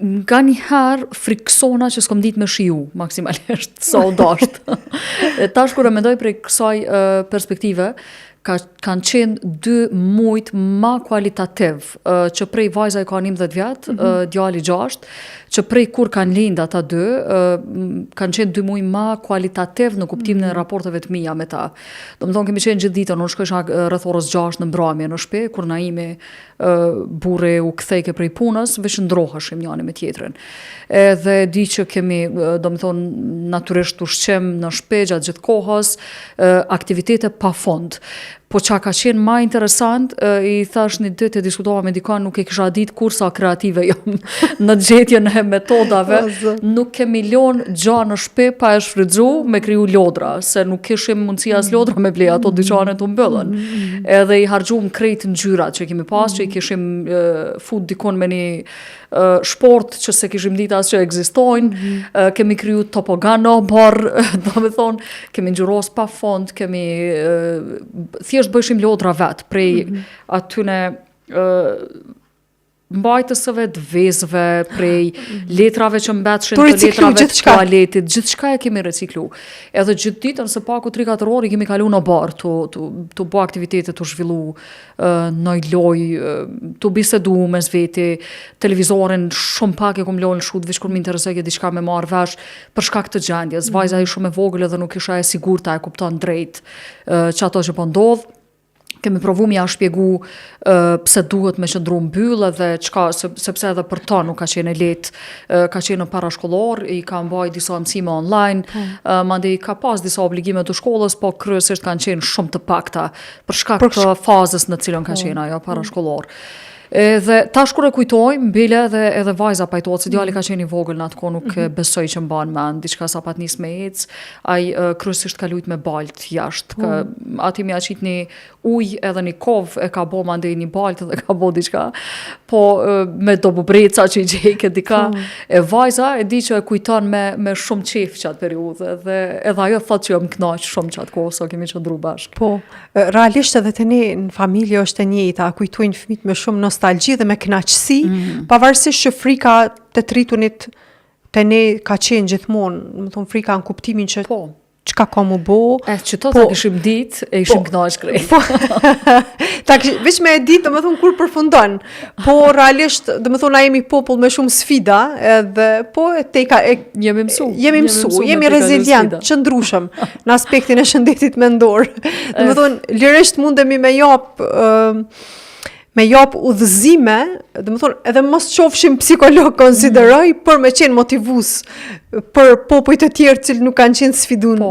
nga njëherë friksona që s'kom ditë me shiu, maksimalisht, sa u dasht. Tash kur e mendoj prej kësaj perspektive, kanë qenë 2 mujt ma kualitativ, që prej vajza e ka 11 vjetë, djali 6, që prej kur kanë lind ata 2, kanë qenë 2 muj ma kualitativ në kuptimin e raporteve të mia me ta. Do më thonë kemi qenë gjithë ditën, unë shkojsha rreth orës 6 në mbrëmje në shtëpi, kur Naimi burri u kthejke prej punës, veç ndroheshim njëri me tjetrin. Edhe di që kemi, do më thonë, natyrisht ushqim në shtëpi gjatë gjithë kohës, aktivitete pafund. Po qa ka qenë ma interesant, i thash një ditë e diskutova me dikon, nuk e kisha ditë kur sa kreative jam në gjetjen e metodave, nuk kemi lon gja në shtëpi pa e shfrytzu me kriju lodra, se nuk kishim mundësia as lodra me ble, ato dyqanet u mbyllën. Edhe i harxhum krejt ngjyrat që kemi pas, që i kishim fut dikon me një shport që se kishim ditë as që ekzistojnë, kemi kriju topogano, do me thonë, kemi ngjyros pa fond, kemi thjesht bëjshim lodra vetë, prej atyne mbajtësve të vezëve, prej letrave që mbetshin të letrave të tualetit, gjithçka e kemi reciklu. Edhe gjithë ditën së paku 3-4 orë kemi kalu në bar, të bo aktivitete të zhvillu në loj, të bisedu mes veti, televizorin shumë pak e kum lojnë shut, vish kur më interesoj ke diçka me marrë vesh për shkak të gjendjes. Vajza i shumë e vogël edhe nuk isha e sigurta, e kupton drejt që ato që po ndodh. Kemi provu mi ja shpjegu pse duhet me qëndru mbyll edhe çka, sepse edhe për ta nuk ka qenë lehtë, ka qenë parashkollor, i ka mbaj disa mësime online, mandej ka pas disa obligime të shkollës, po kryesisht kanë qenë shumë të pakta për shkak të fazës në cilën ka qenë ajo parashkollor. Edhe tash kur e kujtoj, mbile edhe vajza pajtohet, se djali ka qenë i vogël në atë kohë, nuk besoj që mban mend, diçka sa pat nis me ec, ai kryesisht ka lujt me balt jashtë, aty më aqit një ujë edhe një kov e ka bo mandej një balt edhe ka bo diçka, po me do bubreca që i gjejke dika. E vajza e di që e kujton me shumë qef qatë periudhë, edhe ajo thot që jo më knaq shumë qatë kohë, so kemi qëndru bashkë. Po, realisht edhe të ne në familje është e njëjta, kujtojnë fëmijët me shumë nostalgji dhe me kënaqësi, pavarësisht që frika të tritunit të ne ka qenë gjithmonë, më thonë frika në kuptimin që çka ka mu bo. Që to ta kishim ditë, e ishim knaq krejt. Veç me e ditë, dhe më thonë kur përfundon, po realisht, dhe më thonë, na jemi popull me shumë sfida, edhe po jemi mësu, jemi rezilient, qëndrushëm në aspektin e shëndetit mendor. Dhe më thonë, lirisht mundemi me jap udhëzime, dhe më thonë, edhe mos qofshim psikolog konsideroj, për me qenë motivus për popujt e tjerë cilë nuk kanë qenë sfidun